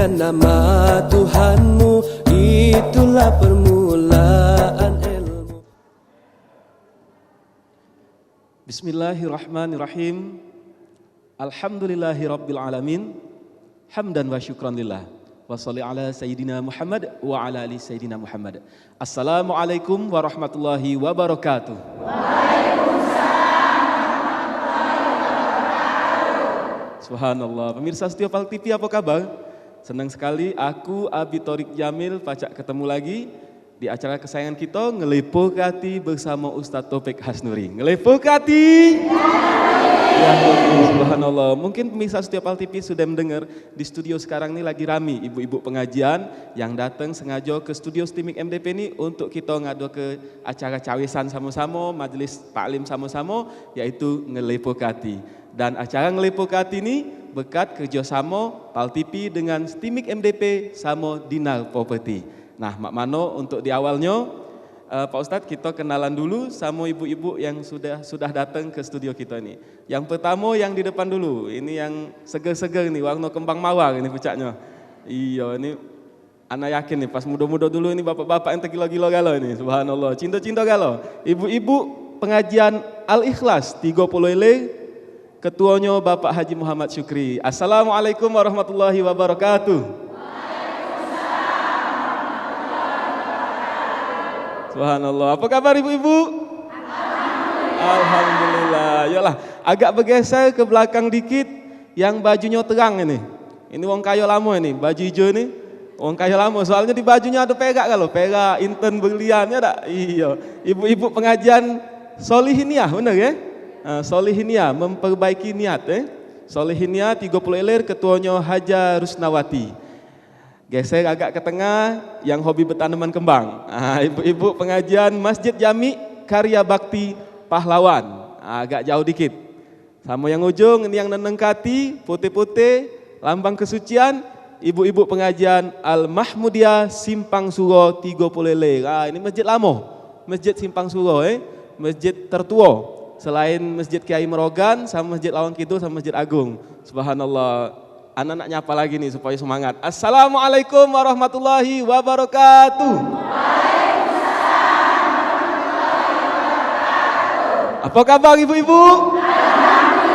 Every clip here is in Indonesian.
Muliakan nama Tuhanmu, itulah permulaan ilmu. Bismillahirrahmanirrahim. Alhamdulillahi rabbil alamin. Hamdan wa syukran lillah. Wa sholli ala Sayyidina Muhammad wa ala ali Sayyidina Muhammad. Assalamualaikum warahmatullahi wabarakatuh. Subhanallah. Pemirsa Setia Pal TV, apa kabar? Senang sekali aku Abi Thorik Jamil pacak ketemu lagi di acara kesayangan kita Ngelepo Hati bersama Ustadz Taufik Hasnuri. Ngelepo Hati. Ya, subhanallah. Mungkin pemirsa Setia Pal TV sudah mendengar di studio sekarang ini lagi rame ibu-ibu pengajian yang datang sengaja ke studio Stimik MDP ini untuk kita ngado ke acara cawisan sama-sama, majelis taklim sama-sama, yaitu Ngelepo Hati. Dan acara Ngelepo Hati ini berkat kerjasama Pal TV dengan Stimik MDP sama Dinar Property. Nah, mak mano untuk di awalnya Pak Ustadz, kita kenalan dulu sama ibu-ibu yang sudah datang ke studio kita ini. Yang pertama yang di depan dulu, ini yang seger-seger nih, warna kembang mawar ini pucaknya. Iya, ini anak yakin nih, pas muda-muda dulu ini bapak-bapak yang tergila-gila galau ini, subhanallah, cinta-cinta galau. Ibu-ibu pengajian Al-Ikhlas 30 Ele, ketuanya Bapak Haji Muhammad Syukri. Assalamualaikum warahmatullahi wabarakatuh. Subhanallah. Apa kabar ibu-ibu? Alhamdulillah. Yalah, agak bergeser ke belakang dikit yang bajunya terang ini. Ini wong kaya lama ini, baju hijau ini. Wong kaya lama, soalnya di bajunya ada perak kalau, perak, inten, berlian, ya tak? Iya. Ibu-ibu pengajian Solihiniah, benar ya? Solihiniah, memperbaiki niat Solihiniah 30 Ilir, ketuanya Haja Rusnawati. Geser agak ke tengah yang hobi bertanaman kembang. Ibu-ibu pengajian Masjid Jami Karya Bakti Pahlawan. Agak jauh dikit. Sama yang ujung ini yang nenengkati putih-putih lambang kesucian. Ibu-ibu pengajian Al-Mahmudiyah Simpang Suro 30 Lele. Ini masjid lama. Masjid Simpang Suro masjid tertua. Selain Masjid Kiai Merogan sama Masjid Lawang Kidul sama Masjid Agung. Subhanallah. Anak-anak nyapa lagi nih supaya semangat. Assalamualaikum warahmatullahi wabarakatuh. Apa kabar ibu-ibu?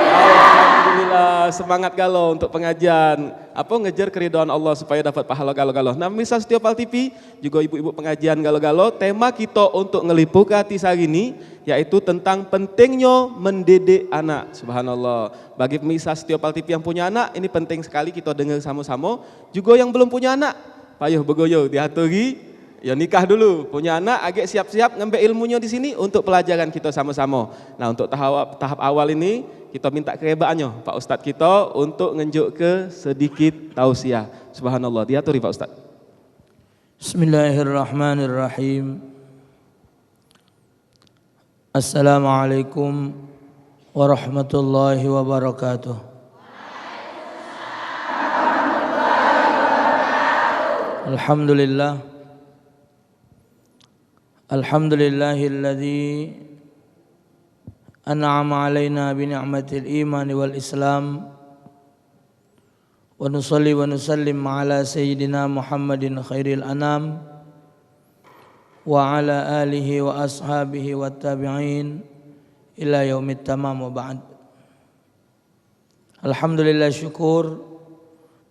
Alhamdulillah, semangat galau untuk pengajian. Apa ngejar keridhaan Allah supaya dapat pahala galau-galau. Nah, misal Setia Pal TV, juga ibu-ibu pengajian galau-galau, tema kita untuk Ngelepo Hati hari ini yaitu tentang pentingnya mendidik anak. Subhanallah. Bagi pemirsa Setia Pal TV yang punya anak, ini penting sekali kita dengar sama-sama. Juga yang belum punya anak, payuh begoyo diaturi, ya nikah dulu. Punya anak, agak siap-siap ngambil ilmunya di sini untuk pelajaran kita sama-sama. Nah, untuk tahap awal ini kita minta kerebaannya Pak Ustadz kita untuk ngenjuk ke sedikit tausiah. Subhanallah, diaturi Pak Ustadz. Bismillahirrahmanirrahim. Assalamualaikum warahmatullahi wabarakatuh. Alhamdulillah. Alhamdulillahilladzi an'ama alaina bi ni'matil iman wal islam wa nusalli wa nusallim ala sayyidina Muhammadin khairil anam wa ala alihi wa ashabihi wa tabi'in ila yaumit tamam wa ba'd. Alhamdulillah, syukur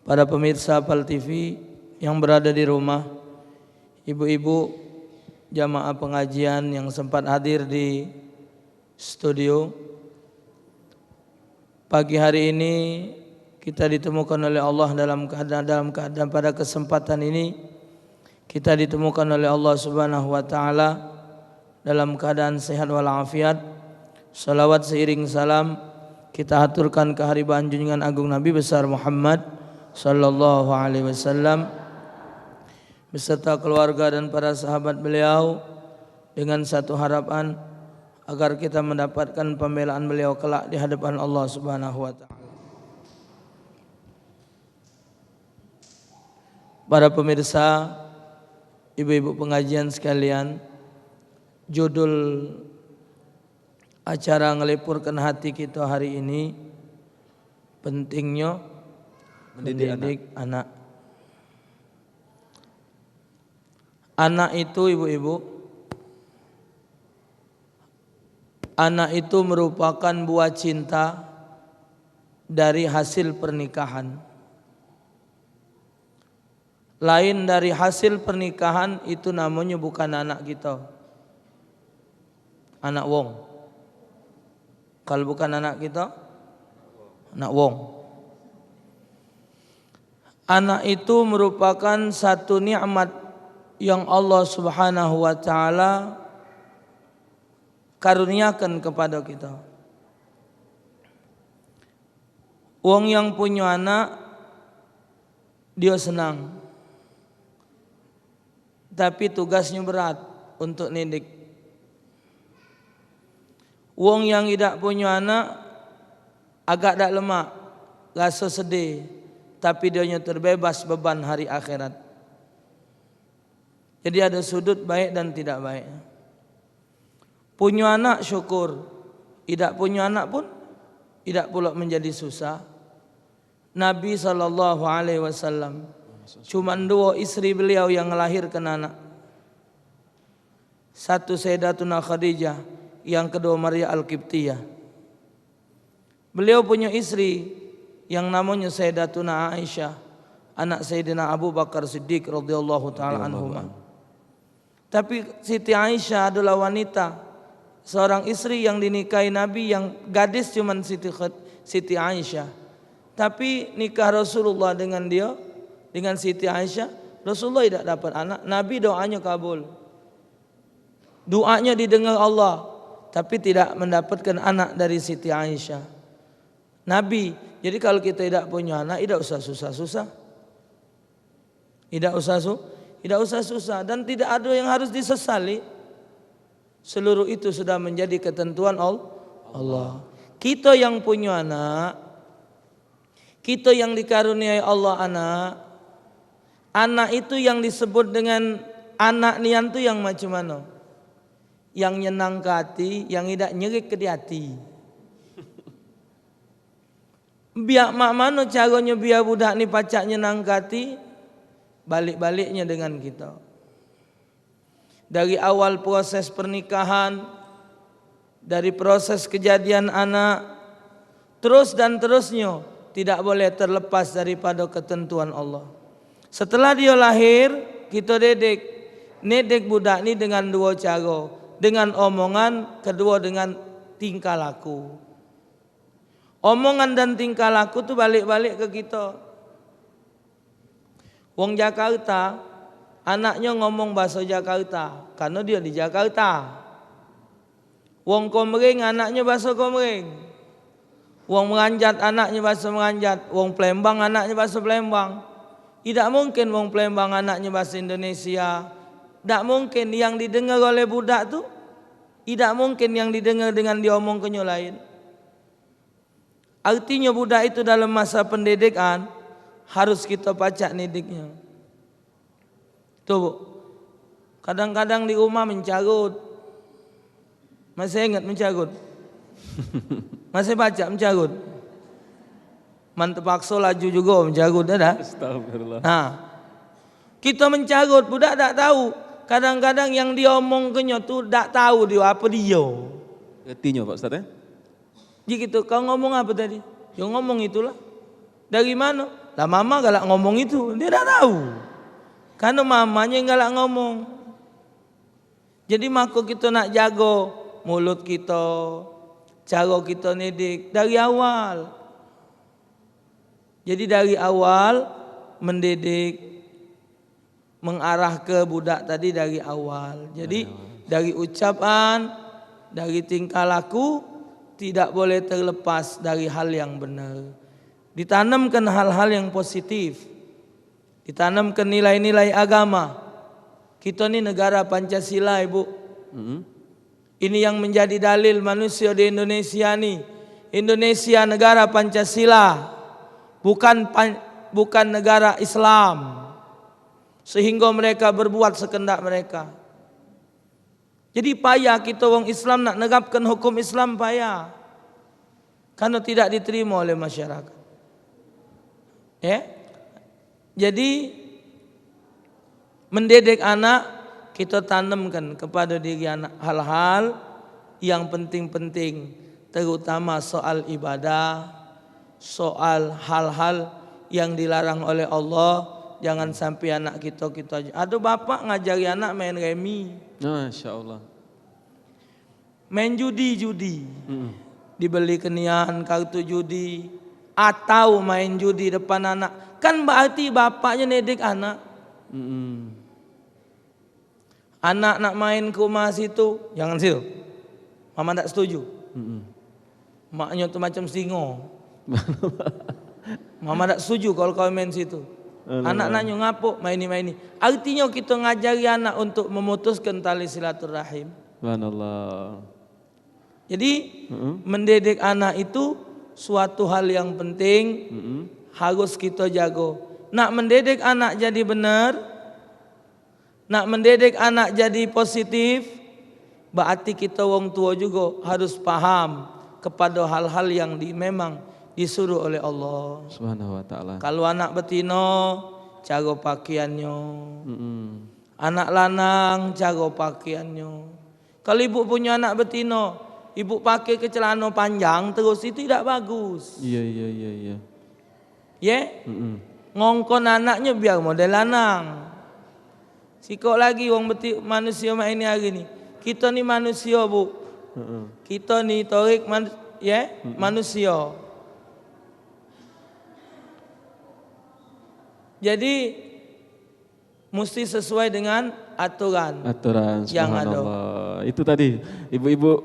para pemirsa Pal TV yang berada di rumah, ibu-ibu jamaah pengajian yang sempat hadir di studio. Pagi hari ini kita ditemukan oleh Allah dalam keadaan pada kesempatan ini kita ditemukan oleh Allah Subhanahu wa taala dalam keadaan sehat walafiat. Salawat seiring salam kita haturkan kehadiran junjungan agung Nabi besar Muhammad sallallahu alaihi wasallam beserta keluarga dan para sahabat beliau, dengan satu harapan agar kita mendapatkan pembelaan beliau kelak di hadapan Allah Subhanahu wa taala. Para pemirsa, ibu-ibu pengajian sekalian, judul acara Ngelepurkan Hati kita hari ini pentingnya mendidik anak. Anak itu ibu-ibu, anak itu merupakan buah cinta dari hasil pernikahan. Lain dari hasil pernikahan itu namanya bukan anak kita, anak wong. Kalau bukan anak kita, anak wong. Anak itu merupakan satu nikmat yang Allah Subhanahu wa taala karuniakan kepada kita. Wong yang punya anak dia senang, tapi tugasnya berat untuk nidik. Wong yang tidak punya anak agak dak lemak, rasa sedih, tapi dia terbebas beban hari akhirat. Jadi ada sudut baik dan tidak baik. Punya anak syukur, tidak punya anak pun tidak pula menjadi susah. Nabi SAW cuma 2 istri beliau yang melahirkan anak. Satu Sayyidatuna Khadijah, yang kedua Maria Al-Qibtiyah. Beliau punya istri yang namanya Sayyidatuna Aisyah, anak Sayyidina Abu Bakar Siddiq radhiyallahu taala anhuma. Tapi Siti Aisyah adalah wanita, seorang istri yang dinikahi Nabi, yang gadis cuman Siti Aisyah. Tapi nikah Rasulullah dengan dia, dengan Siti Aisyah, Rasulullah tidak dapat anak. Nabi doanya kabul, doanya didengar Allah, tapi tidak mendapatkan anak dari Siti Aisyah. Nabi, jadi kalau kita tidak punya anak, tidak usah susah-susah, tidak usah susah, dan tidak ada yang harus disesali. Seluruh itu sudah menjadi ketentuan Allah. Kita yang punya anak, kita yang dikaruniai Allah anak itu yang disebut dengan anak nian itu yang macam mana? Yang nyenang ke hati, yang tidak nyerik ke hati. Biar mak mana caranya biar budak ni pacak nyenang ke hati? Balik-baliknya dengan kita. Dari awal proses pernikahan, dari proses kejadian anak, terus dan terusnya tidak boleh terlepas daripada ketentuan Allah. Setelah dia lahir, kita didik budak ni dengan 2 cara, dengan omongan, kedua dengan tingkah laku. Omongan dan tingkah laku tu balik-balik ke kita. Wong Jakarta, anaknya ngomong bahasa Jakarta karena dia di Jakarta. Wong Komering, anaknya bahasa Komering. Wong Meranjat, anaknya bahasa Meranjat. Wong Palembang, anaknya bahasa Palembang. Tidak mungkin wong Palembang anaknya bahasa Indonesia. Tidak mungkin yang didengar oleh budak tu, tidak mungkin yang didengar dengan diomong ke lain. Artinya budak itu dalam masa pendidikan harus kita pacak didiknya. Tuh Bu, kadang-kadang di rumah mencarut. Masih ingat mencarut? Masih baca mencarut? Mantep paksa laju juga mencarut dah. Astagfirullah. Nah, kita mencarut, budak tak tahu. Kadang-kadang yang dia omong kenya tu tak tahu dia apa dia. Artinya Pak Ustaz ya? Jadi gitu, kau ngomong apa tadi? Dia ngomong itulah. Dari mana? Lah mama galak ngomong itu, dia tak tahu. Karena mamanya galak ngomong. Jadi maka kita nak jaga mulut kita, cara kita didik dari awal. Jadi dari awal mendidik, mengarah ke budak tadi dari awal. Jadi dari ucapan, dari tingkah laku tidak boleh terlepas dari hal yang benar. Ditanamkan hal-hal yang positif, ditanamkan nilai-nilai agama. Kita ni negara Pancasila Ibu. Ini yang menjadi dalil manusia di Indonesia ni. Indonesia negara Pancasila, bukan negara Islam. Sehingga mereka berbuat sekendak mereka. Jadi payah kita orang Islam nak negapkan hukum Islam, payah. Karena tidak diterima oleh masyarakat. Jadi mendidik anak kita tanamkan kepada diri anak hal-hal yang penting-penting, terutama soal ibadah, soal hal-hal yang dilarang oleh Allah. Jangan sampai anak kita ada bapak ngajari anak main remi, Masya Allah. main judi, dibeli kenian kartu judi atau main judi depan anak, kan berarti bapaknya nedik anak. Anak nak main ke rumah situ, jangan situ, mama tak setuju. Maknya tuh macam singo. Mama tak setuju kalau kau main situ. Anak nanya ngapo maini. Artinya kita ngajari anak untuk memutuskan tali silaturahim. Subhanallah. Jadi mendidik anak itu suatu hal yang penting, harus kita jago. Nak mendidik anak jadi benar, nak mendidik anak jadi positif, berarti kita wong tua juga harus paham kepada hal-hal yang memang disuruh oleh Allah Subhanahu wa ta'ala. Kalau anak betino, cara pakaiannya. Anak lanang, cara pakaiannya. Kalau ibu punya anak betino, ibu pakai celana panjang terus, itu tidak bagus. Iya. Ya? Ngongkon anaknya biar model lanang. Sikok lagi wong manusia mak ini hari ni. Kita ni manusia, Bu. Kita ni Torik manusia. Jadi mesti sesuai dengan aturan yang ada. Itu tadi ibu-ibu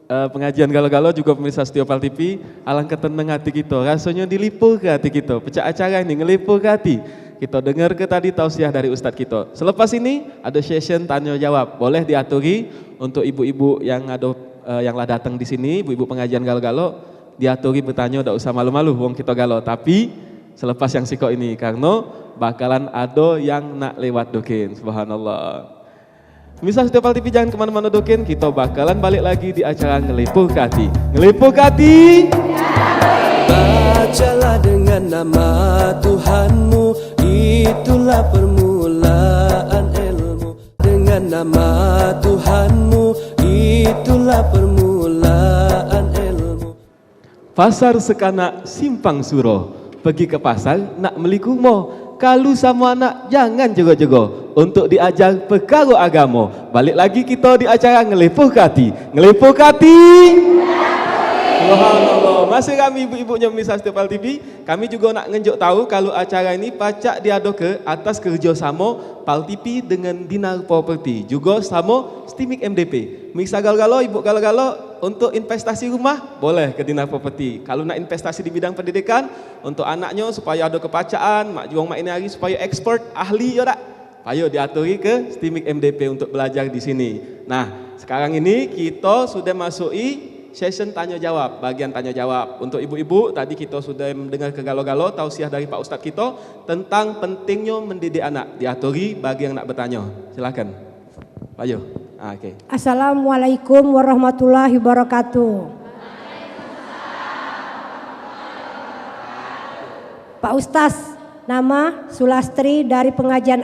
pengajian galau-galau juga pemirsa Setiopal TV, alangkah tenang hati kita, rasanya dilipur ke hati kita. Pecah acara ini ngelipur ke hati. Kita dengar ke tadi tausiah dari Ustadz kita. Selepas ini ada session tanya jawab, boleh diaturi untuk ibu-ibu yang ada yang lah datang di sini, ibu-ibu pengajian galau-galau, diaturi bertanya, tidak usah malu-malu, wong kita galau. Tapi selepas yang sikok ini, karena bakalan ada yang nak lewat dokin. Subhanallah. Misal Setiopal TV jangan kemana-mana dokin, kita bakalan balik lagi di acara Ngelipur Hati. Ngelipur Hati. Bacalah dengan nama Tuhanmu, itulah permulaan ilmu. Dengan nama Tuhanmu, itulah permulaan ilmu. Pasar Sekana Simpang Suro, pergi ke pasar nak beli kumo. Kalau sama anak jangan jago-jago untuk diajar perkara agama. Balik lagi kita di acara Ngelipur Hati. Ngelipur Hati. Subhanallah. Masih kami ibu-ibunya pemirsa Setiopal TV, kami juga nak ngenjuk tahu kalau acara ini pacak diado ke atas kerjasama Pal TV dengan Dinar Property, juga sama Stimik MDP. Misal galau-galau, ibu galau-galau untuk investasi rumah, boleh ke Dinar Property. Kalau nak investasi di bidang pendidikan untuk anaknya supaya ada kepacaan, mak juang mak ini hari supaya expert ahli ya tak? Ayo diaturi ke Stimik MDP untuk belajar di sini. Nah, sekarang ini kita sudah masuki session tanya jawab, bagian tanya jawab. Untuk ibu-ibu, tadi kita sudah mendengar ke galau-galau tausiah dari Pak Ustadz kita tentang pentingnya mendidik anak. Diaturi bagi yang nak bertanya. Silakan. Ayo. Oke. Assalamualaikum warahmatullahi wabarakatuh. Pak Ustaz, nama Sulastri dari pengajian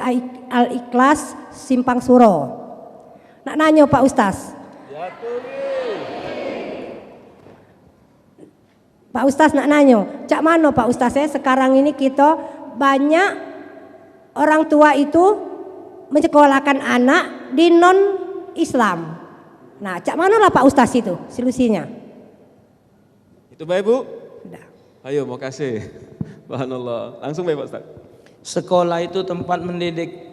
Al-Ikhlas Simpang Suro. Nak nanya Pak Ustaz. Pak Ustaz nak nanya, cak mana Pak Ustaz sekarang ini kita banyak orang tua itu menyekolahkan anak di non Islam. Nah, cak mana lah Pak Ustaz itu solusinya? Itu baik Bu? Sudah. Ayo, mau kasih. Subhanallah. Langsung baik Pak Ustaz. Sekolah itu tempat mendidik.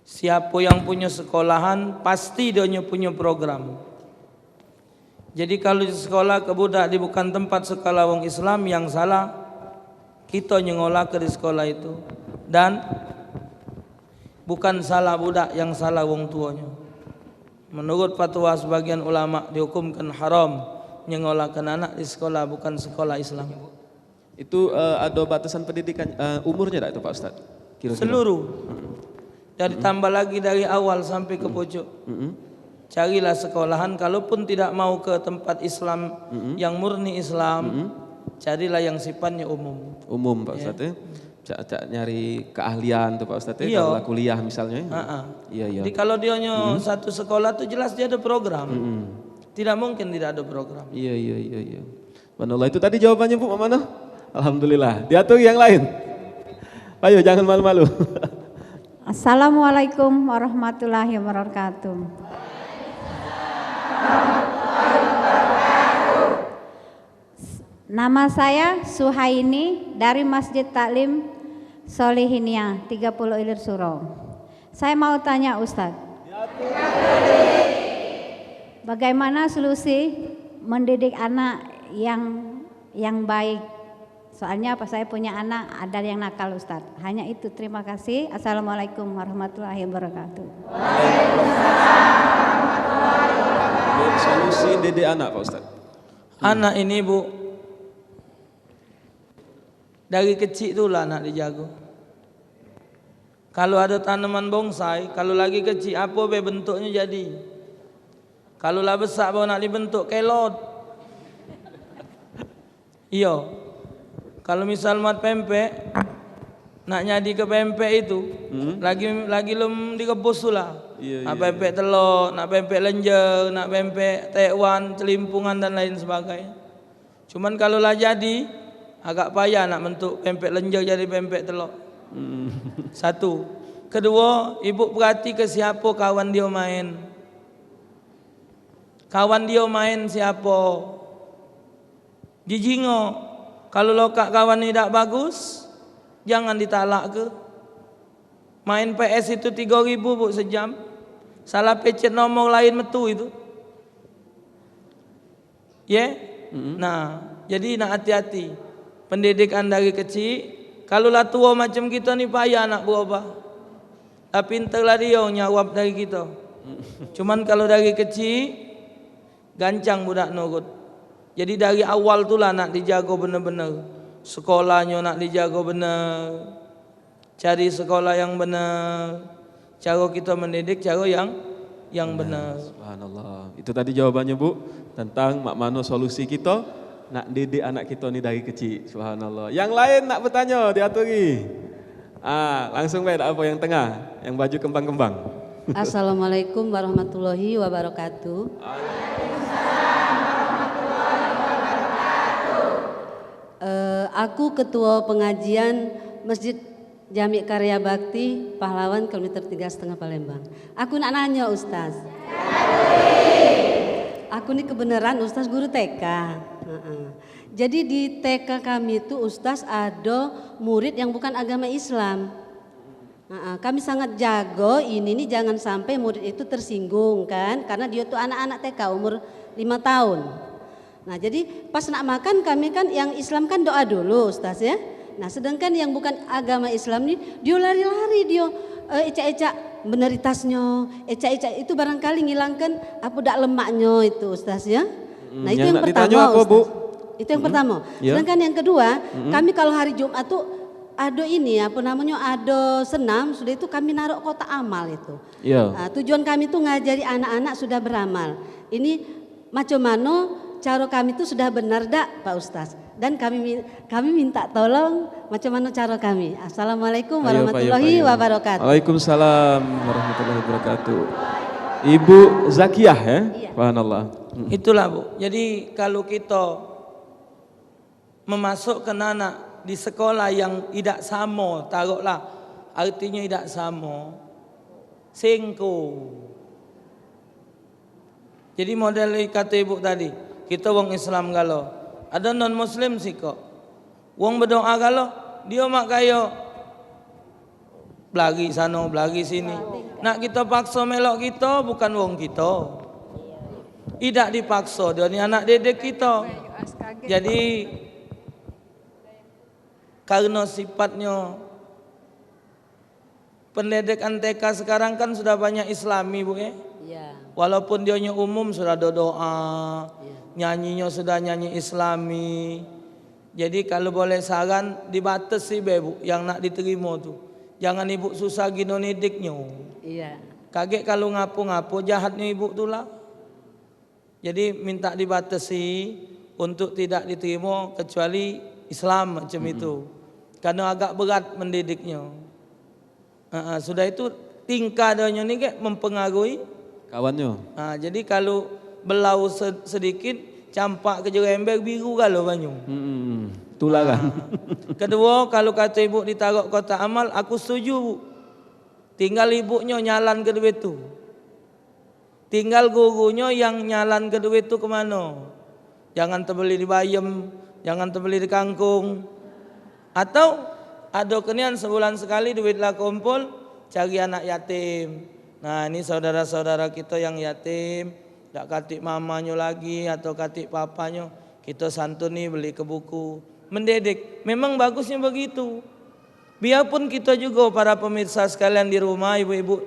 Siapa yang punya sekolahan pasti dia punya program. Jadi kalau di sekolah ke budak di bukan tempat sekolah wong Islam, yang salah kita nyengolah ke di sekolah itu. Dan bukan salah budak, yang salah wong tuanya. Menurut fatwa sebagian ulama dihukumkan haram nyengolahkan anak di sekolah bukan sekolah Islam. Itu ada batasan pendidikan umurnya tak itu Pak Ustaz? Kira-kira. Seluruh. Dan ditambah lagi dari awal sampai ke pojok. Carilah sekolahan, kalaupun tidak mau ke tempat Islam yang murni Islam, carilah yang sifatnya umum. Umum Pak Ustaz ya. Cak nyari keahlian tuh Pak Ustadz Iya. kalau kuliah misalnya. Iya iya. Jadi kalau dia satu sekolah tuh jelas dia ada program. Tidak mungkin tidak ada program. Iya iya iya iya. Subhanallah, itu tadi jawabannya Bu Mak Mano. Alhamdulillah. Diatur yang lain. Ayo jangan malu-malu. Assalamualaikum warahmatullahi wabarakatuh. Nama saya Suhaini dari Masjid Taklim Solihinia 30 Ilir Suro. Saya mau tanya Ustadz, bagaimana solusi mendidik anak yang baik? Soalnya apa, saya punya anak ada yang nakal Ustadz. Hanya itu, terima kasih. Assalamualaikum warahmatullahi wabarakatuh. Solusi didik anak Pak Ustadz. Anak ini Bu, dari kecil itulah anak dijago. Kalau ada tanaman bonsai, kalau lagi kecil apa be bentuknya jadi. Kalau lah besar baru nak dibentuk kelot. Iya. Kalau misal mat pempek, nak nyadi ke pempek itu, lagi lem dikebus tu lah. Nak pempek telur, nak pempek lenjer, nak pempek tekwan, celimpungan dan lain sebagainya. Cuman kalau lah jadi, agak payah nak bentuk pempek lenjer jadi pempek telur. Satu. Kedua, ibu perhati ke siapa kawan dia main. Kawan dia main siapa? Dijingo. Kalau lokak kawan ni tak bagus, jangan ditalak ke. Main PS itu 3.000 Bu sejam. Salah pecet nomor lain metu itu. Ya? Nah, jadi nak hati-hati. Pendidikan dari kecil, kalau lah tua macam kita ni payah nak berubah. Tapi pintarlah dia nyawab dari kita. Cuman kalau dari kecil, gancang budak nurut. Jadi dari awal tu lah nak dijaga benar-benar. Sekolahnya nak dijaga benar. Cari sekolah yang benar. Cara kita mendidik cara yang benar. Subhanallah. Itu tadi jawabannya Bu tentang Mak Mano solusi kita nak didik anak kita ni dari kecil. Subhanallah. Yang lain nak bertanya diaturi. Langsung baik apa yang tengah, yang baju kembang-kembang. Assalamualaikum warahmatullahi wabarakatuh. Aku ketua pengajian Masjid Jami Karya Bakti Pahlawan kilometer 3,5 Palembang. Aku nak nanya Ustaz. Aku ini kebenaran Ustaz guru TK. Jadi di TK kami itu Ustaz ada murid yang bukan agama Islam. Kami sangat jago ini nih jangan sampai murid itu tersinggung kan, karena dia tuh anak-anak TK umur 5 tahun. Nah jadi pas nak makan kami kan yang Islam kan doa dulu Ustaz ya. Nah sedangkan yang bukan agama Islam nih dia lari-lari dia ecak-ecak beneritasnya, ecak-ecak itu barangkali ngilangkan apa dak lemaknya itu Ustaz ya. Nah itu yang pertama apa, Ustaz. Bu? Itu yang pertama. Sedangkan yang kedua kami kalau hari Jumat tuh ada ini apa namanya ada senam sudah itu kami naruh kotak amal itu. Nah, tujuan kami tuh ngajari anak-anak sudah beramal. Ini macam mana cara kami itu sudah benar dak Pak Ustaz? Dan kami minta tolong macam mana cara kami. Assalamualaikum warahmatullahi wabarakatuh. Waalaikumsalam warahmatullahi wabarakatuh. Ibu Zakiyah ya? Iya. Subhanallah. Itulah Bu. Jadi kalau kita memasukkan anak di sekolah yang tidak sama, taruhlah artinya tidak sama, singko. Jadi model kata ibu tadi, kita wong Islam galau, ada non Muslim sih kok, wong berdoa galau, dia mak kaya belagi sana belagi sini. Nak kita paksa melok kita bukan wong kita, tidak dipaksa dia ni anak didik kita. Jadi karena sifatnya pendidikan TK sekarang kan sudah banyak Islami Bu ya. Walaupun dia umum sudah ada doa, nyanyinya sudah nyanyi Islami. Jadi kalau boleh saran dibatasi Bu yang nak diterima tu. Jangan ibu susah gino nidiknya. Iya. Kaget kalau ngapu-ngapu jahatnya ibu tu lah. Jadi minta dibatasi untuk tidak diterima kecuali Islam macam itu. karena agak berat mendidiknya. Sudah itu tingkah doanya ni ke mempengaruhi Kawannya. jadi kalau belau sedikit campak ke jerembel biru kalau banyu. Itulah kan. Kedua, kalau kata ibu ditaruh kotak amal, aku setuju. Tinggal ibunya nyalan ke duit tu. Tinggal gurunya yang nyalan ke duit tu ke mana? Jangan terbeli di bayam, jangan terbeli di kangkung. Atau ada kenian sebulan sekali duitlah kumpul cari anak yatim. Nah, ini saudara-saudara kita yang yatim, tak katik mamanya lagi atau katik papanya, kita santuni beli ke buku, mendidik. Memang bagusnya begitu. Biarpun kita juga para pemirsa sekalian di rumah, ibu-ibu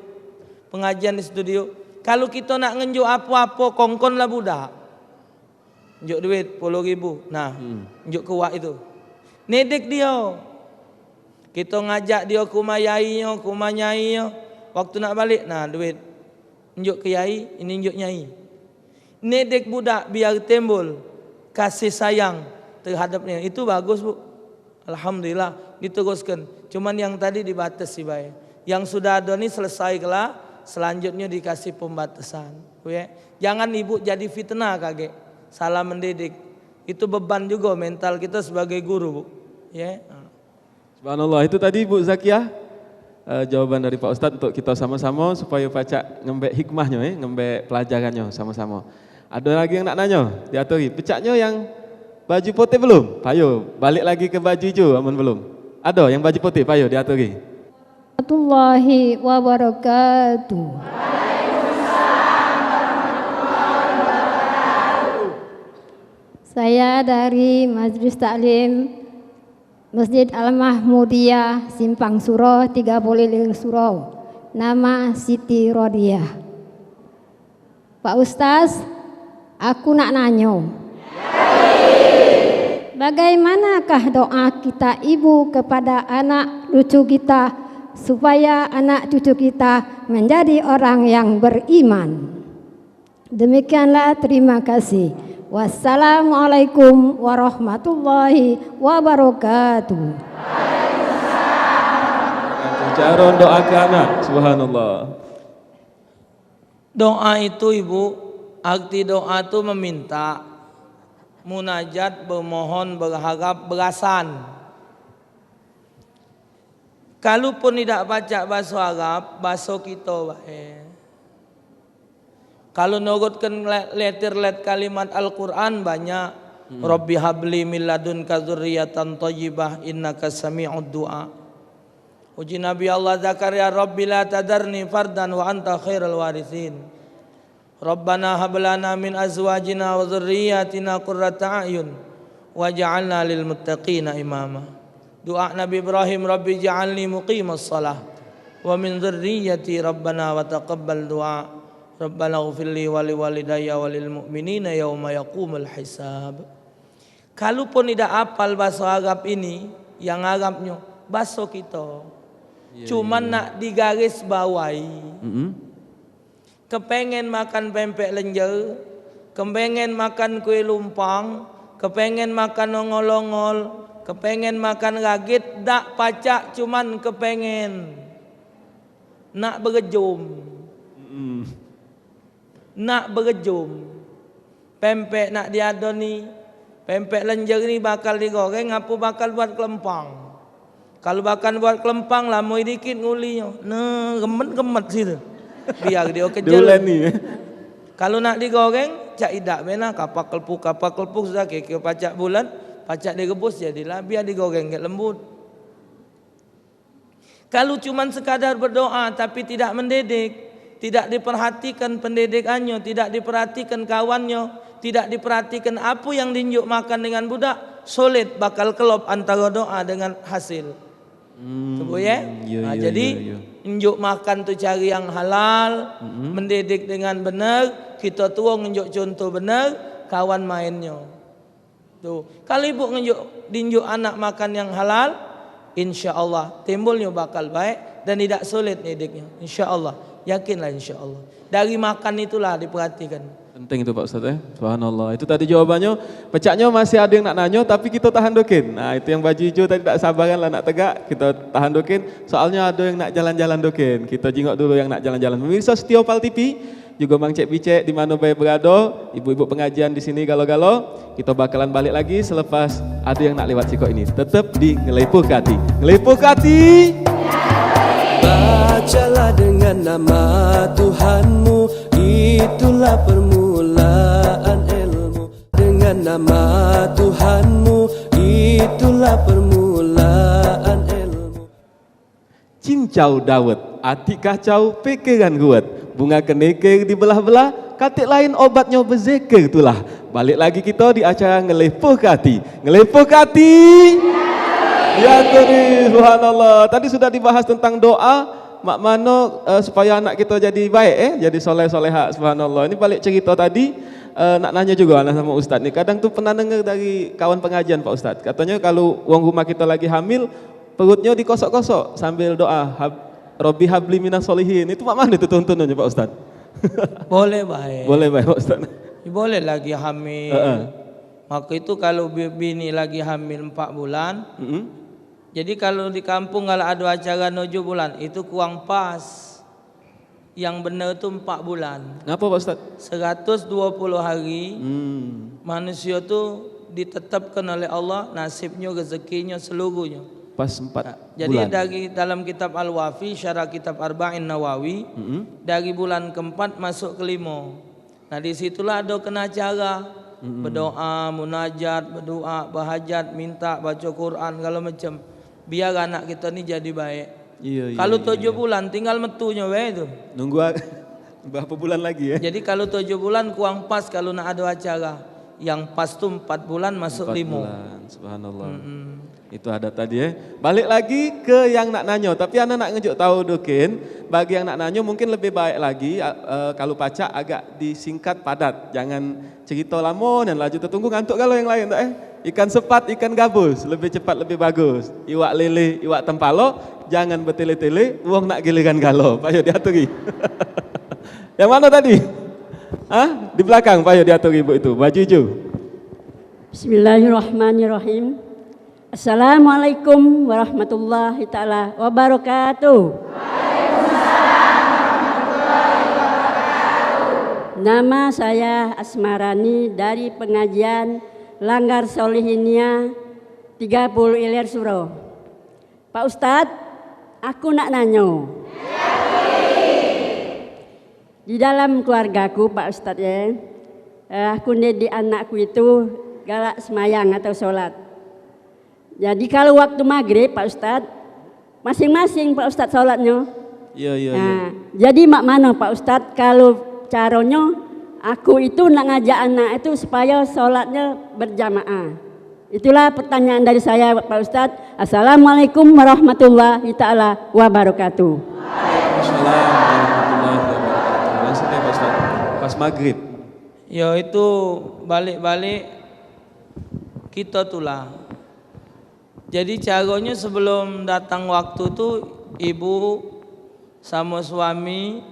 pengajian di studio, kalau kita nak ngenjuk apa-apa kongkon lah budak. Njuk duit 10.000. Nah, njuk kuat itu. Nedik dia. Kita ngajak dia ke rumah yainya, ke rumah nyainya. Waktu nak balik, nah duit. Njuk ke yai, ini njuk nyai. Nedik budak biar timbul kasih sayang terhadapnya. Itu bagus, Bu. Alhamdulillah diteruskan. Cuman yang tadi dibatasi baik. Yang sudah ada ni selesai kelah, selanjutnya dikasih pembatasan. Ya. Jangan ibu jadi fitnah kaget. Salah mendidik. Itu beban juga mental kita sebagai guru, Bu. Ya. Subhanallah, itu tadi Bu Zakiah jawaban dari Pak Ustadz untuk kita sama-sama supaya pacak ngembek hikmahnya, ngembek pelajarannya sama-sama. Ada lagi yang nak nanya? Diaturi. Pecaknya yang baju putih belum? Payo, balik lagi ke baju hijau, aman belum? Ada yang baju putih, payo diaturi. Warahmatullahi wabarakatuh. Saya dari Majelis Taklim Masjid Al-Mahmudiyah Simpang Suro 30 Suro. Nama Siti Rodiah. Pak Ustaz, aku nak nanya. Bagaimanakah doa kita ibu kepada anak cucu kita supaya anak cucu kita menjadi orang yang beriman? Demikianlah, terima kasih. Wassalamualaikum warahmatullahi wabarakatuh. Cara doakan anak, subhanallah. Doa itu ibu, arti doa itu meminta, munajat, bermohon, berharap, berasan. Kalaupun tidak baca bahasa Arab, bahasa kita baik. Kalau nurutkan letter kalimat Al-Quran banyak. Rabbi habli min ladunka dzurriyyatan thayyibah innaka sami'ud du'a. Uji Nabi Allah Zakaria, Rabbi la tadarni fardan wa anta khairul warithin. Rabbana hab lana min azwajina wa dzurriyyatina qurrata a'yun waj'alna lil muttaqina imama. Doa Nabi Ibrahim, Rabbi ja'alni muqimas shalah wa min dzurriyyati rabbana wa taqabbal du'a. Rabbana ighfirli wa liwalidayya wa lil mu'minina yauma yaqumul hisab. Kalaupun tidak hafal bahasa Arab ini, yang Arabnya bahasa kita. Cuman nak digaris bawahi. Kepengen makan pempek lenjer, kepengen makan kue lumpang, kepengen makan ongol-ongol, kepengen makan ragit, dak pacak cuman kepengen. Nak berjum. Nak berjum. Pempek nak diadoni, pempek lenjer ni bakal digoreng, apa bakal buat kelempang. Kalau bakal buat kelempang lama dikit ngulinya. Nah, gemet-gemet situ. Biar dia kejel. Kalau nak digoreng, cak idak bena kapak kelpuk sudah keke pacak bulan, pacak direbus jadilah biar digoreng ke lembut. Kalau cuman sekadar berdoa tapi tidak mendidik, tidak diperhatikan pendidikannya, tidak diperhatikan kawannya, tidak diperhatikan apa yang diunjuk makan dengan budak, sulit bakal kelop antara doa dengan hasil. Sebut ya. Jadi unjuk makan tu cari yang halal, mendidik dengan benar, kita tua unjuk contoh benar, kawan mainnya. Tuh, kalau ibu diunjuk anak makan yang halal, insya-Allah timbulnya bakal baik dan tidak sulit didiknya. Insya-Allah. Yakinlah insya Allah. Dari makan itulah diperhatikan. Penting itu Pak Ustadz ya, subhanallah. Itu tadi jawabannya, pecahnya masih ada yang nak nanyo tapi kita tahan dokin. Nah itu yang baju hijau tadi tak sabaran lah nak tegak, kita tahan dokin. Soalnya ada yang nak jalan-jalan dokin, kita jingok dulu yang nak jalan-jalan. Pemirsa setia Opal TV, juga Mang Cek Bicek di mana bayi berado, ibu-ibu pengajian di sini galo-galo. Kita bakalan balik lagi selepas ada yang nak lewat siko ini. Tetap di Ngelepuh Hati. Ngelepuh Hati. Bacalah dengan nama Tuhanmu, itulah permulaan ilmu. Dengan nama Tuhanmu, itulah permulaan ilmu. Cincau dawet, hati kacau, pikiran kuat. Bunga kenekir dibelah-belah, katik lain obatnya berzikir itulah. Balik lagi kita di acara Ngelepuh Hati. Ngelepuh Hati. Ya Tuhan, subhanallah. Tadi sudah dibahas tentang doa, mak mano supaya anak kita jadi baik jadi soleh-soleha, subhanallah. Ini balik cerita tadi, nak nanya juga anak sama Ustadz nih. Kadang tuh pernah dengar dari kawan pengajian Pak Ustadz, katanya kalau uang rumah kita lagi hamil, perutnya dikosok-kosok sambil doa, Robbi habli minas solihin. Itu mak mana itu tuntunannya Pak Ustadz? Boleh baik. Boleh baik Pak Ustadz. Boleh lagi hamil. Maka itu kalau bini lagi hamil 4 bulan, jadi kalau di kampung kalau ada acara 7 bulan itu kurang pas. Yang benar itu 4 bulan. Ngapa Pak Ustadz? 120 hari manusia itu ditetapkan oleh Allah nasibnya, rezekinya, seluruhnya. Pas 4 Jadi bulan. dari dalam kitab Al-Wafi, syarah kitab Arba'in Nawawi, dari bulan keempat masuk kelima. Nah disitulah ada kena cara berdoa, munajat, berdoa, bahajat, minta, baca Quran, kalau macam. Biar anak kita ni jadi baik. Iya, kalau 7 bulan tinggal metunya itu. Nunggu berapa bulan lagi ya? Jadi kalau 7 bulan kurang pas kalau nak ada acara. Yang pas tu 4 bulan masuk 4 5. bulan, subhanallah. Itu ada tadi ya. Balik lagi ke yang nak nanyo, tapi anak nak ngejuk tahu dokin, bagi yang nak nanyo mungkin lebih baik lagi kalau pacak agak disingkat padat. Jangan cerita lama dan laju tertunggu ngantuk kalau yang lain tak Ikan sepat, ikan gabus, lebih cepat lebih bagus. Iwak lele, iwak tempalo, jangan bertele-tele, uang nak giliran galo. Payo diaturi. Yang mana tadi? Di belakang payo diaturi ibu itu, baju hijau. Bismillahirrahmanirrahim. Assalamualaikum warahmatullahi ta'ala wabarakatuh. Nama saya Asmarani dari pengajian Langgar Solihinia 30 Ilir Suro. Pak Ustadz, aku nak nanyo. Di dalam keluargaku Pak Ustadz ya, aku di anakku itu galak semayang atau sholat. Jadi kalau waktu maghrib Pak Ustadz, masing-masing Pak Ustadz sholatnya. Iya. Jadi mak mana Pak Ustadz kalau caranya aku itu nak ngajak anak itu supaya sholatnya berjamaah. Itulah pertanyaan dari saya Pak Ustadz. Assalamualaikum warahmatullahi ta'ala wabarakatuh. Assalamualaikum warahmatullahi wabarakatuh. Langsung ya Pak Ustadz, pas maghrib. Ya itu balik-balik kita tulah. Jadi caranya sebelum datang waktu tu ibu sama suami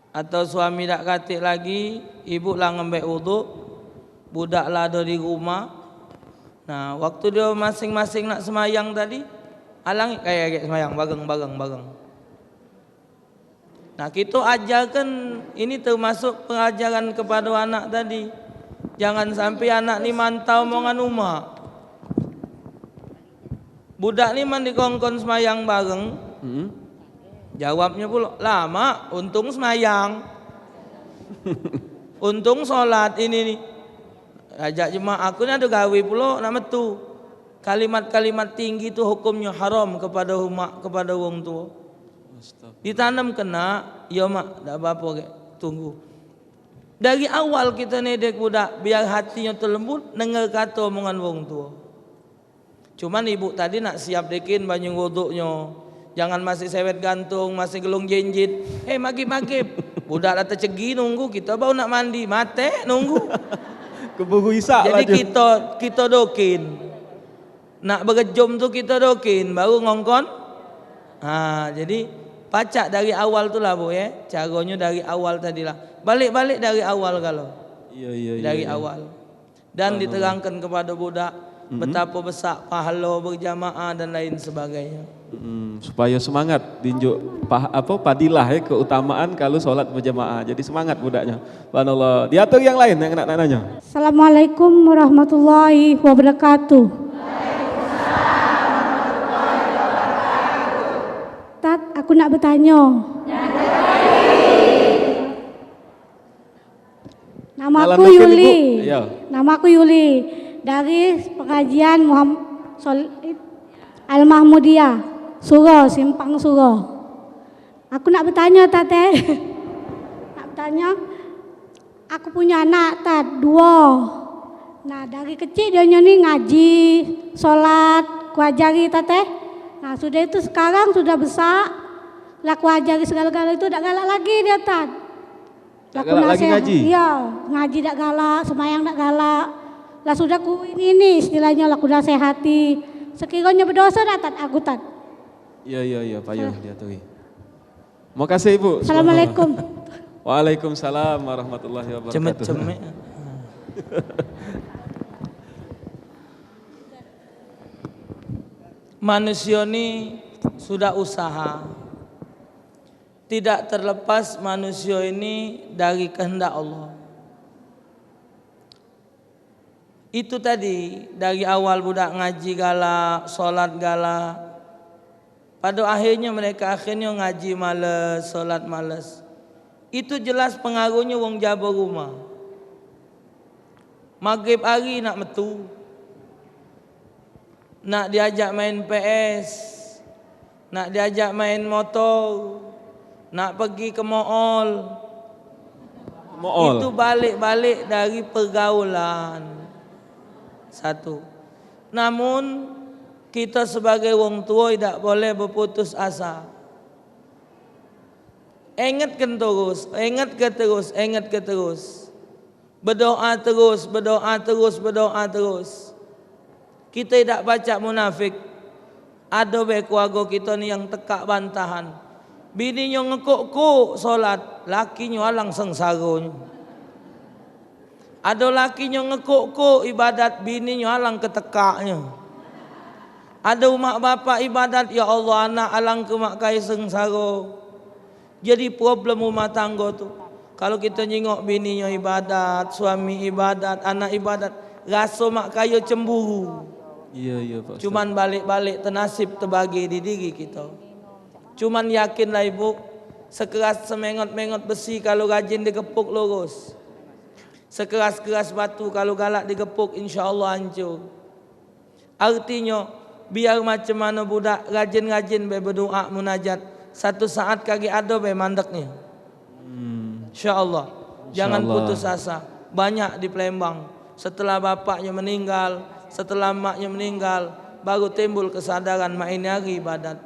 atau suami tak katik lagi, ibu lah ngambil wuduk, budak lah ada di rumah. Nah waktu dia masing-masing nak semayang tadi, alang kayak semayang bageng. Nah kita ajarkan, ini termasuk pengajaran kepada anak tadi. Jangan sampai anak ni mantau mongan rumah. Budak ni man dikongkon semayang bareng. Jawabnya pula, lama untung semayang. Untung sholat ini nih. Ajak jemaah aku ni ada gawe pula nak metu. Kalimat-kalimat tinggi tu hukumnya haram kepada umat, kepada orang tua. Ditanam kena, ya mak, tak apa-apa, tunggu. Dari awal kita nedek budak, biar hatinya terlembut, dengar kata omongan orang tua. Cuman ibu tadi nak siap dekin banyu wuduknya. Jangan masih sewet gantung, masih gelung jenjit. Magib. Budak dah tercegi nunggu, kita baru nak mandi, mate nunggu. Keburu isak. Jadi kita dokin. Nak bergejom tu kita dokin, baru ngongkon. Jadi Baca dari awal tu lah Bu ya. Caranya dari awal tadilah. Balik-balik dari awal kalau. Iya. Dari awal. Dan diterangkan kepada budak betapa besar pahala berjamaah dan lain sebagainya. Supaya semangat tinjuk padilah ya keutamaan kalau sholat berjamaah. Jadi semangat budaknya. Subhanallah. Diatur yang lain yang nak nanya. Assalamualaikum warahmatullahi wabarakatuh. Tat, aku nak bertanya. Namaku Yuli. Ya. Namaku Yuli dari pengajian Al-Mahmudiyah, Suro, Simpang Suro. Aku nak bertanya Tate. Nak bertanya, aku punya anak Tat, 2. Nah dari kecil dia ni ngaji, sholat, kuajari Tate. Nah sudah itu sekarang sudah besar, lah kuajari segala-gala itu tak galak lagi dia Tat. Tak galak lagi ngaji? Iya, ngaji tak galak, semayang tak galak. Lah sudah ku ini istilahnya lah kuda sehati. Sekiranya berdosa Tat aku Tat. Iya, payah diaturi. Mau kasih Ibu. Assalamualaikum. Waalaikumsalam warahmatullahi wabarakatuh. Cemet-cemet. Manusia ini sudah usaha. Tidak terlepas manusia ini dari kehendak Allah. Itu tadi dari awal budak ngaji galak, solat galak. Pada akhirnya mereka ngaji malas, solat malas. Itu jelas pengaruhnya wong jaga rumah. Maghrib hari nak metu, nak diajak main PS, nak diajak main motor, nak pergi ke mall. Itu balik-balik dari pergaulan. Satu. Namun kita sebagai wong tua tidak boleh berputus asa. Ingatkan terus, ingatkan terus. Berdoa terus. Kita tidak baca munafik. Ada keluarga kita ni yang tekak bantahan. Bininya ngekuk-kuk solat, lakinya alang sengsaranya. Ada lakinya ngekuk-kuk ibadat, bininya alang ketekaknya. Ada mak bapak ibadat, ya Allah anak alang ke mak kai sengsara. Jadi problem rumah tangga tu. Kalau kita nyingok bininya ibadat, suami ibadat, anak ibadat, rasa mak kaya cemburu. Iya Pak Ustaz. Cuman balik-balik tenasib terbagi di diri kita. Cuman yakinlah ibu, sekeras semengot-mengot besi kalau rajin digepuk lurus. Sekeras-keras batu kalau galak digepuk insya-Allah hancur. Artinya biar macam mana budak rajin-rajin berdoa munajat, satu saat kaki ada mandeknya. InsyaAllah. Jangan putus asa. Banyak di Palembang. Setelah bapaknya meninggal, setelah maknya meninggal, baru timbul kesadaran mak ini hari ibadat.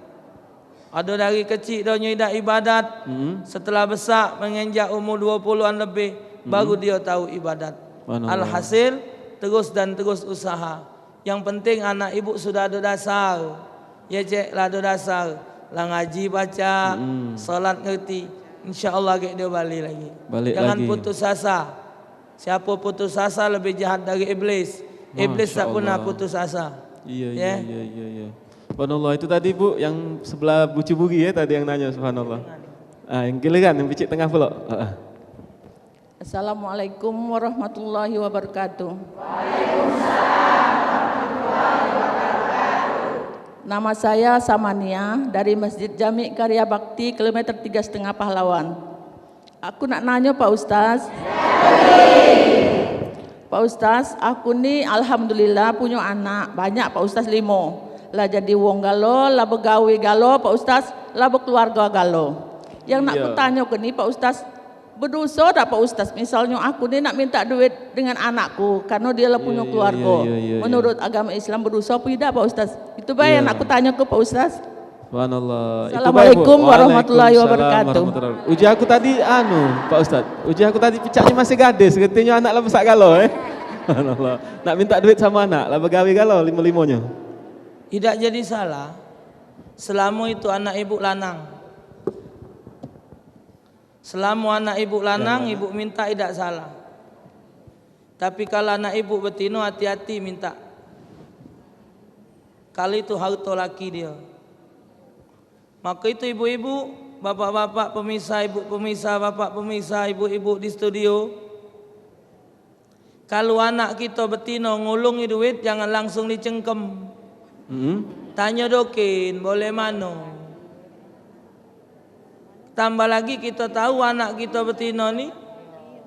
Ada dari kecil dia tidak ibadat. Setelah besar menginjak umur 20-an lebih, baru dia tahu ibadat. Alhasil terus usaha. Yang penting anak ibu sudah ada dasar. Ya cek lah ada dasar. Lah ngaji baca, salat ngerti. InsyaAllah dia balik lagi. Jangan putus asa. Siapa putus asa lebih jahat dari iblis. Iblis tak pernah putus asa. Iya. Subhanallah, itu tadi Bu yang sebelah Bu Cibugi ya tadi yang nanya, subhanallah. Yang giliran yang picit tengah pula. Assalamualaikum warahmatullahi wabarakatuh. Nama saya Samania dari Masjid Jami Karya Bakti kilometer 3,5 Pahlawan. Aku nak nanya Pak Ustaz. Pak Ustaz, aku ni alhamdulillah punya anak banyak Pak Ustaz 5. Lah jadi wong galo, lah begawe galo Pak Ustaz, lah berkeluarga galo. Yang nak bertanya ke ni Pak Ustaz, berdosa tak Pak Ustaz? Misalnya aku ni nak minta duit dengan anakku karena dia lah punya keluarga. Menurut agama Islam berdosa apa tidak Pak Ustaz? Itu baik yang aku tanya ke Pak Ustaz. Subhanallah. Assalamualaikum warahmatullahi wabarakatuh. Uji aku tadi Pak Ustaz. Uji aku tadi picaknya masih gadis, katanya anak lah besar galau Subhanallah. Nak minta duit sama anak, lah begawi galau 5-5-nya. Tidak jadi salah selama itu anak ibu lanang. Selama anak ibu lanang, ibu minta tidak salah. Tapi kalau anak ibu betina, hati-hati minta. Kali itu harta laki dia. Maka itu ibu-ibu, bapak-bapak pemirsa, ibu pemirsa, bapak pemirsa, ibu-ibu di studio. Kalau anak kita betina ngulungi duit, jangan langsung dicengkem. Tanya dokin, boleh mano. Tambah lagi kita tahu anak kita betina ni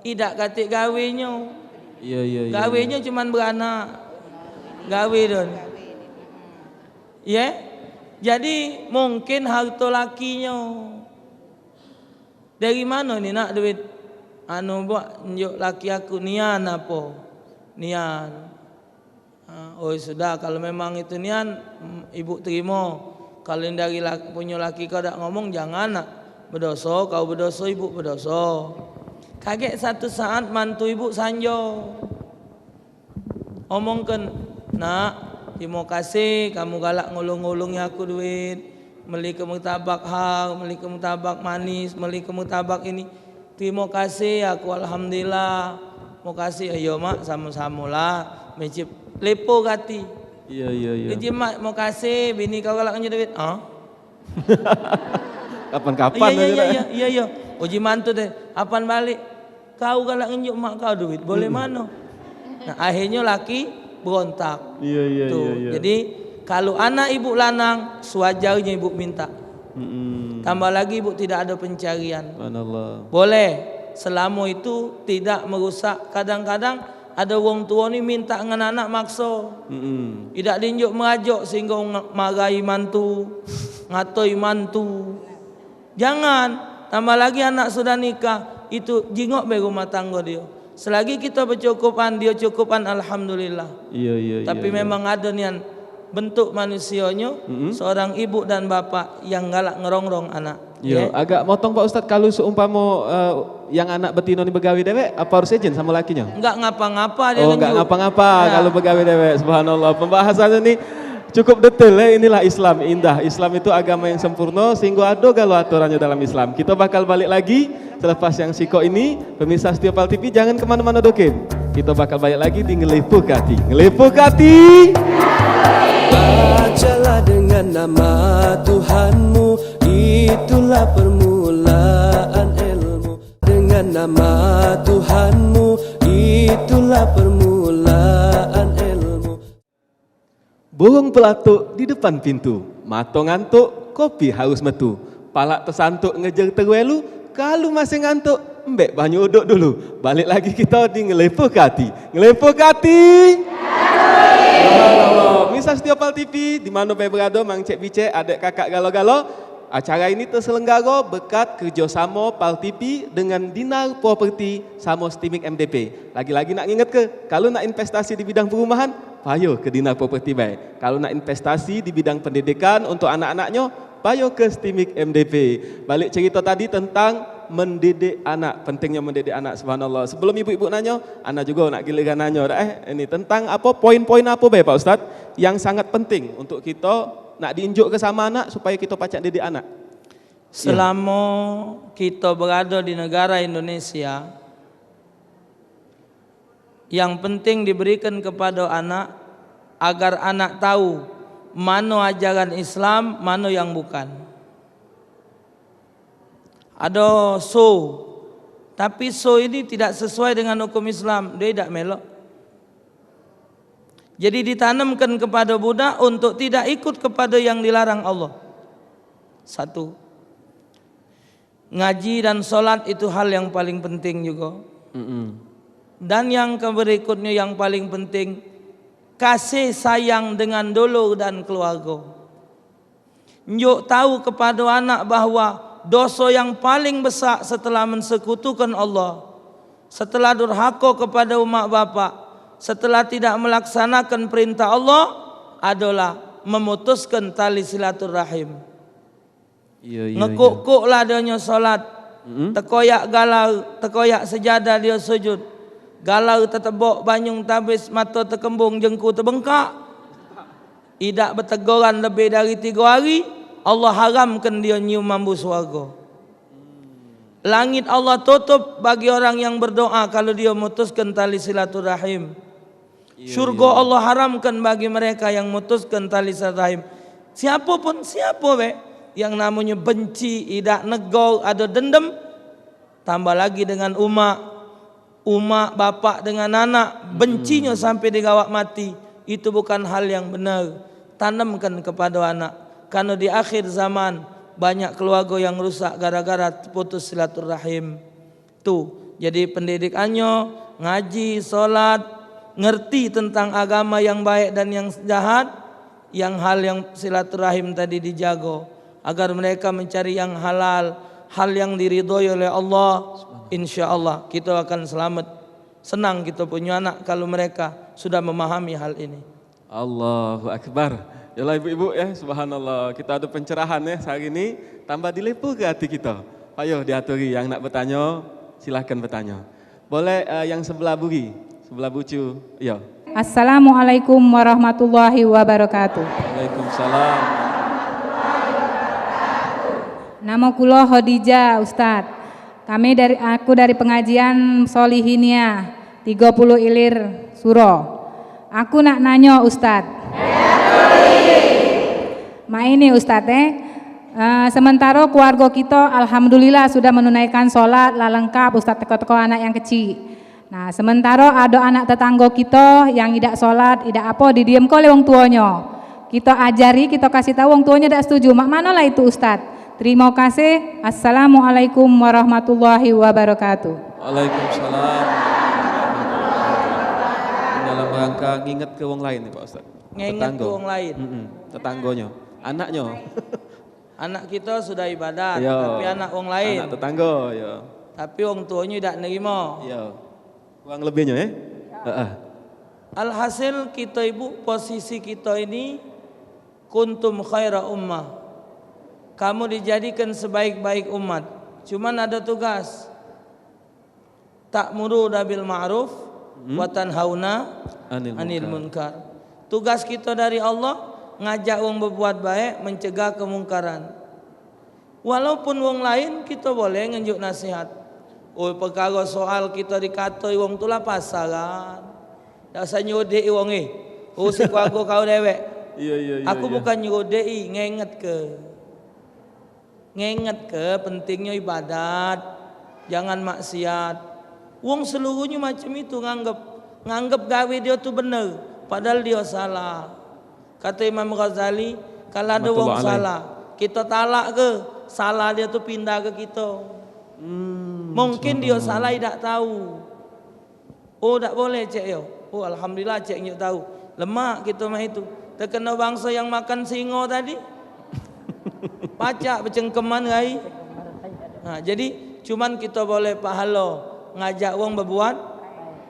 tidak katik gawenya. Iya. Gawenya cuman beranak. Gawe don. Ya. Jadi mungkin harta lakinya. Dari mana ni nak duit? Buat njuk laki aku nian apa? Nian. Oh sudah, kalau memang itu nian, ibu terima. Kalau dari punya laki kau tak ngomong, jangan nak. Berdosa, kau berdosa, ibu berdosa. Kaget satu saat mantu ibu sanjo. Omongkan, nak, terima kasih kamu galak ngulung-ngulungnya aku duit. Beli ke murtabak hal, beli ke murtabak manis, beli ke murtabak ini. Terima kasih aku, alhamdulillah. Mau kasih, ayo mak, sama-sama lah. Mencip lepo kati. Iya. Jadi mak mau kasih, bini kau galak nanya duit. Kapan-kapan Iya. Uji mantu deh. Apaan balik? Kau galak nunjuk mak kau duit. Boleh mana? Nah, akhirnya laki berontak. Iya. Jadi kalau anak ibu lanang, sewajarnya ibu minta. Tambah lagi ibu tidak ada pencarian. Subhanallah. Boleh. Selama itu tidak merusak. Kadang-kadang ada orang tua ni minta dengan anak makso. Tidak dinjuk merajuk sehingga marahi mantu, ngatoi mantu. Jangan. Tambah lagi anak sudah nikah, itu jingok be rumah tangga dia. Selagi kita bercukupan, dia cukupan, alhamdulillah. Iya. Tapi memang ada nian bentuk manusianya, seorang ibu dan bapak yang galak ngerongrong anak. Iya, agak motong Pak Ustadz, kalau seumpama yang anak betina ni begawi dewek, apa harus izin sama lakinya? Enggak ngapa-ngapa dia. Enggak ngapa-ngapa kalau begawi dewek. Subhanallah. Pembahasannya ni cukup detail ya. Inilah Islam indah. Islam itu agama yang sempurna sehingga ada galau aturannya dalam Islam. Kita bakal balik lagi selepas yang siko ini. Pemirsa Setia Pal TV jangan kemana-mana dokin. Kita bakal balik lagi di Ngelipuk Hati. Ngelipuk Hati. Bacalah dengan nama Tuhanmu, itulah permulaan ilmu. Dengan nama Tuhanmu, itulah permulaan ilmu. Burung pelatuk di depan pintu, mato ngantuk, kopi haus metu. Palak tersantuk ngejar terwelu, kalau masih ngantuk, mbek banyu uduk dulu. Balik lagi kita di Ngelipuk Hati. Ngelipuk Hati. Misal Setia Pal TV, di mana berada Mang Cek Bicek, adik kakak galo-galo. Acara ini terselenggara berkat kerjasama Pal TV dengan Dinar Property sama Steaming MDP. Lagi-lagi nak ingat ke, kalau nak investasi di bidang perumahan, payo ke Dinar Property baik. Kalau nak investasi di bidang pendidikan untuk anak-anaknya, payo ke Steaming MDP. Balik cerita tadi tentang mendidik anak, pentingnya mendidik anak. Subhanallah. Sebelum ibu-ibu nanya, anak juga nak giliran nanya. Ini tentang apa poin-poin apa Pak Ustadz yang sangat penting untuk kita nak diinjuk ke sama anak supaya kita pacak didik anak. Selama kita berada di negara Indonesia, yang penting diberikan kepada anak agar anak tahu mana ajaran Islam, mana yang bukan. Ada tapi ini tidak sesuai dengan hukum Islam, dia tidak melok. Jadi ditanamkan kepada budak untuk tidak ikut kepada yang dilarang Allah. Satu, ngaji dan sholat itu hal yang paling penting juga. Dan yang berikutnya yang paling penting, kasih sayang dengan dulur dan keluarga. Njuk tahu kepada anak bahwa dosa yang paling besar setelah mensekutukan Allah, setelah durhaka kepada umat bapak, setelah tidak melaksanakan perintah Allah adalah memutuskan tali silaturahim. Ngekuk-kuklah dia solat, tekoyak galau, tekoyak sejadah dia sujud, galau tertebok banyung tabis, mata terkembung, jengku terbengkak, idak berteguran lebih dari 3 hari, Allah haramkan dia nyium mambu swarga. Langit Allah tutup bagi orang yang berdoa kalau dia memutuskan tali silaturahim. Surga Allah haramkan bagi mereka yang memutuskan tali silaturahim. Siapapun yang namanya benci, tidak nego, ada dendam, tambah lagi dengan umak bapak dengan anak, bencinya sampai digawak mati, itu bukan hal yang benar. Tanamkan kepada anak, karena di akhir zaman banyak keluarga yang rusak gara-gara putus silaturahim. Tuh, jadi pendidikannya ngaji, sholat, ngerti tentang agama yang baik dan yang jahat, yang hal yang silaturahim tadi dijaga, agar mereka mencari yang halal, hal yang diridhoi oleh Allah. Insya Allah kita akan selamat. Senang kita punya anak kalau mereka sudah memahami hal ini. Allahu Akbar. Yalah ibu-ibu ya, subhanallah. Kita ada pencerahan ya hari ini, tambah dilepuh ke hati kita. Ayo diaturi, yang nak bertanya silahkan bertanya. Boleh yang sebelah buri, sebelah bucu. Iya. Assalamualaikum warahmatullahi wabarakatuh. Waalaikumsalam. Nama kula Khadijah Ustadz. Aku dari pengajian Solihinia 30 Ilir Suro. Aku nak nanya Ustadz. Ini Ustadz sementara keluarga kita alhamdulillah sudah menunaikan sholat lah lengkap Ustadz, teko-teko anak yang kecil. Nah sementara ada anak tetangga kita yang tidak sholat, tidak apa, didiam kok oleh wong tuanya. Kita ajari, kita kasih tahu, wong tuanya tidak setuju. Mak mana lah itu Ustadz. Terima kasih. Assalamualaikum warahmatullahi wabarakatuh. Waalaikumsalam. Dalam rangka nginget ke wong lain nih Pak Ustadz. Nginget ke wong lain. Tetanggonya, anaknya. Anak kita sudah ibadat, tapi anak wong lain. Anak tetangga, ya. Tapi wong tuanya tidak nerima. Ya. Kurang lebihnya ya. Alhasil kita ibu, posisi kita ini kuntum khaira ummah. Kamu dijadikan sebaik-baik umat. Cuman ada tugas. Ta'muruna bil ma'ruf wa tanhauna anil munkar. Tugas kita dari Allah ngajak wong berbuat baik, mencegah kemungkaran. Walaupun wong lain kita boleh ngenjuk nasihat. Oh perkara soal kita dikatai wong tulah pasaran. Dak usah nyodei wong oh si keluarga kau dewek. Iya. Aku bukan nyodei, ngenget ke pentingnya ibadat, jangan maksiat. Wong seluruhnya macam itu nganggap gawe dia tuh benar, padahal dia salah. Kata Imam Ghazali, kalau ada wong salah, kita talak ke, salah dia tuh pindah ke kita. Mungkin dia salah tidak tahu. Oh tak boleh cek yo. Oh alhamdulillah cek nyuk tahu. Lemak kita mah itu. Terkena bangsa yang makan singo tadi. Pacak bercengkeman gai. Nah, jadi cuman kita boleh pahala ngajak wong berbuat.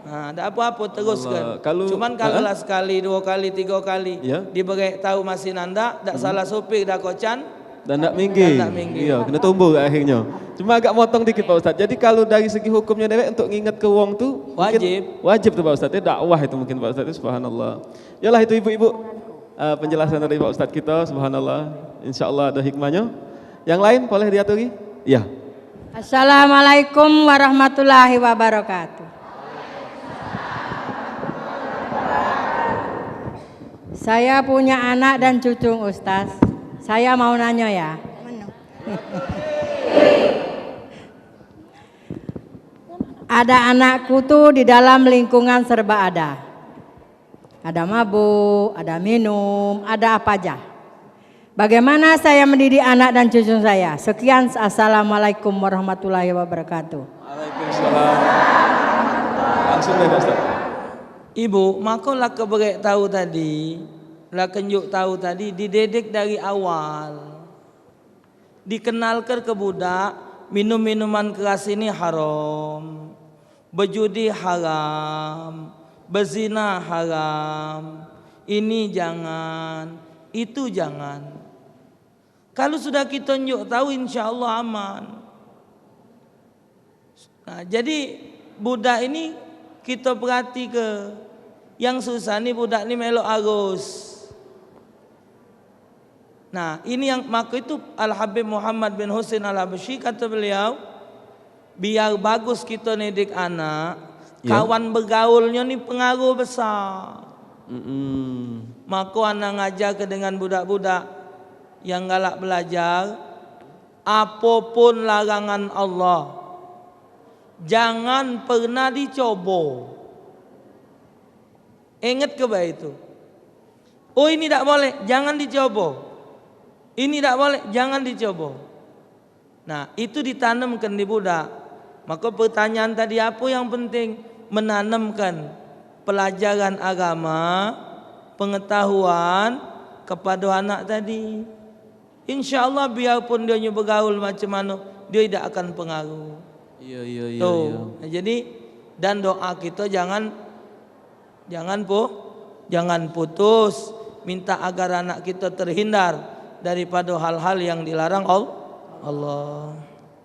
Nah, ada apa-apa teruskan. Cuman kalau lah sekali, 2 kali, 3 kali diberi tahu masih nanda, tak salah sopir dah kocan dan tak minggir. Iya, kena tumbuh akhirnya. Cuma agak motong dikit Pak Ustadz. Jadi kalau dari segi hukumnya dewek untuk nginget ke wong tuh wajib tuh Pak Ustadz. Ya dakwah itu mungkin Pak Ustadz, subhanallah. Yalah itu ibu-ibu penjelasan dari Pak Ustadz kita, subhanallah. Insyaallah ada hikmahnya. Yang lain boleh diaturi? Iya. Assalamualaikum warahmatullahi wabarakatuh. Saya punya anak dan cucu Ustaz. Saya mau nanya ya. Ada anakku tuh di dalam lingkungan serba ada. Ada mabuk, ada minum, ada apa aja. Bagaimana saya mendidik anak dan cucu saya? Sekian, assalamualaikum warahmatullahi wabarakatuh. Waalaikumsalam. Langsung deh Ustaz. Ibu, maka lah keberek tahu tadi, lah kenjuk tahu tadi, dididik dari awal. Dikenalkan ke budak, minum-minuman keras ini haram, berjudi haram, berzina haram, ini jangan, itu jangan. Kalau sudah kita tunjuk tahu, insya Allah aman. Nah, jadi budak ini kita perhati ke, yang susah nih budak ini melok arus. Nah ini yang maka itu Al-Habib Muhammad bin Husain Al-Habsyi kata beliau, biar bagus kita didik anak, kawan bergaulnya nih pengaruh besar. Maka anak ngajar ke dengan budak-budak yang galak belajar, apapun larangan Allah, jangan pernah dicoba. Ingat ke baik itu. Oh ini tidak boleh, jangan dicoba. Ini tidak boleh, jangan dicoba. Nah itu ditanamkan di budak. Maka pertanyaan tadi apa yang penting? Menanamkan pelajaran agama, pengetahuan kepada anak tadi. Insya Allah biarpun dia bergaul macam mana, dia tidak akan pengaruh. Iya. Nah, jadi dan doa kita jangan putus, minta agar anak kita terhindar daripada hal-hal yang dilarang Allah.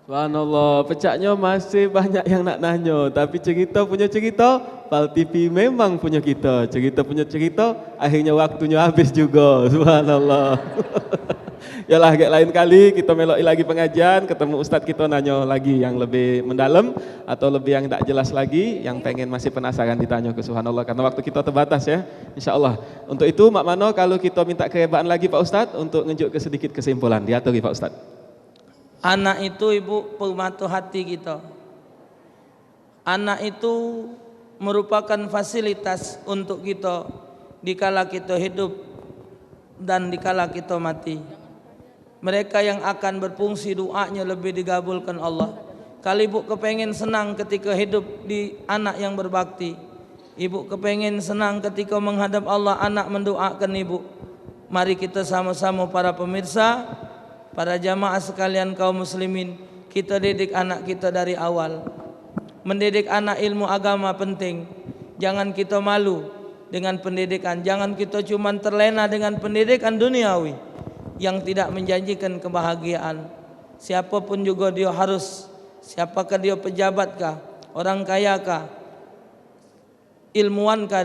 Subhanallah, pecahnya masih banyak yang nak nanya, tapi cerita punya cerita, Pal TV memang punya kita. Cerita punya cerita, akhirnya waktunya habis juga. Subhanallah. Yalah, agak lain kali kita meloi lagi pengajian, ketemu Ustadz kita nanya lagi yang lebih mendalam atau lebih yang tak jelas lagi, yang pengen masih penasaran ditanya ke Subhanallah, karena waktu kita terbatas ya. Insya Allah. Untuk itu Mak Mano, kalau kita minta kehebaan lagi Pak Ustadz untuk nunjuk ke sedikit kesimpulan, diaturi Pak Ustadz. Anak itu ibu permata hati kita. Anak itu merupakan fasilitas untuk kita dikala kita hidup dan dikala kita mati. Mereka yang akan berfungsi doanya lebih digabulkan Allah. Kalau ibu kepengen senang ketika hidup di anak yang berbakti, ibu kepengen senang ketika menghadap Allah, anak mendoakan ibu. Mari kita sama-sama para pemirsa, para jamaah sekalian kaum muslimin, kita didik anak kita dari awal. Mendidik anak ilmu agama penting. Jangan kita malu dengan pendidikan. Jangan kita cuma terlena dengan pendidikan duniawi yang tidak menjanjikan kebahagiaan. Siapapun juga dia harus, siapakah dia, pejabatkah, orang kayakah, ilmuwankah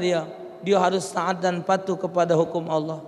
dia harus taat dan patuh kepada hukum Allah.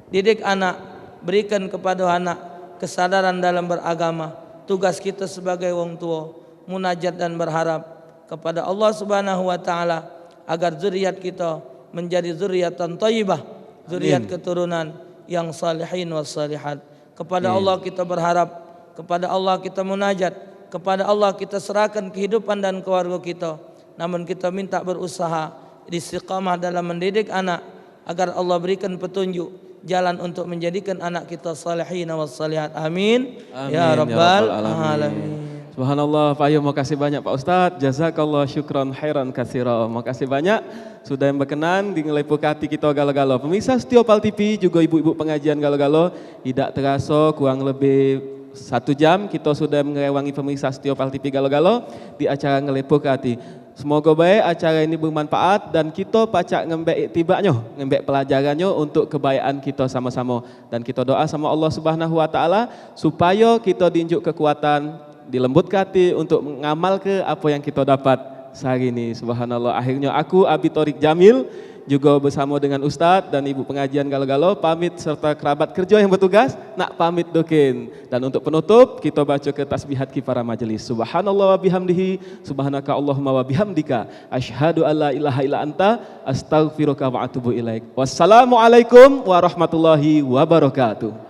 Didik anak, berikan kepada anak kesadaran dalam beragama. Tugas kita sebagai orang tua munajat dan berharap kepada Allah Subhanahu wa taala agar zuriat kita menjadi zuriatan thayyibah, zuriat keturunan yang salihin was salihat. Kepada Allah kita berharap, kepada Allah kita munajat, kepada Allah kita serahkan kehidupan dan keluarga kita. Namun kita minta berusaha istiqamah dalam mendidik anak agar Allah berikan petunjuk jalan untuk menjadikan anak kita salihin was salihat. Amin. Ya Rabbal alamin. Subhanallah, Pak Ayu, makasih banyak Pak Ustadz. Jazakallah syukran khairan katsira. Makasih banyak sudah yang berkenan di ngelepuk hati kita galo-galo. Pemirsa setia Pal TV, juga ibu-ibu pengajian galo-galo, tidak terasa kurang lebih 1 jam kita sudah mengewangi pemirsa setia Pal TV galo-galo di acara ngelepuk hati. Semoga baik acara ini bermanfaat dan kita pacak ngembek tibanya, ngembek pelajarannya untuk kebaikan kita sama-sama. Dan kita doa sama Allah Subhanahu wa taala supaya kita diunjuk kekuatan, dilembutkan hati untuk mengamal ke apa yang kita dapat sehari ini. Subhanallah. Akhirnya aku Abi Thorik Jamil juga bersama dengan Ustadz dan Ibu pengajian galo-galo pamit serta kerabat kerja yang bertugas nak pamit dokin. Dan untuk penutup kita baca ke tasbihat kifara majelis. Subhanallah wa bihamdihi, subhanaka Allahumma wa bihamdika, asyhadu alla ilaha illa anta, astaghfiruka wa atubu ilaik. Wassalamualaikum warahmatullahi wabarakatuh.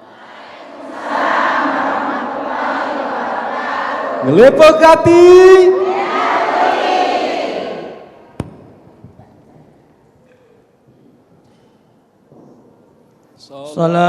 Ngelepuk hati. Salam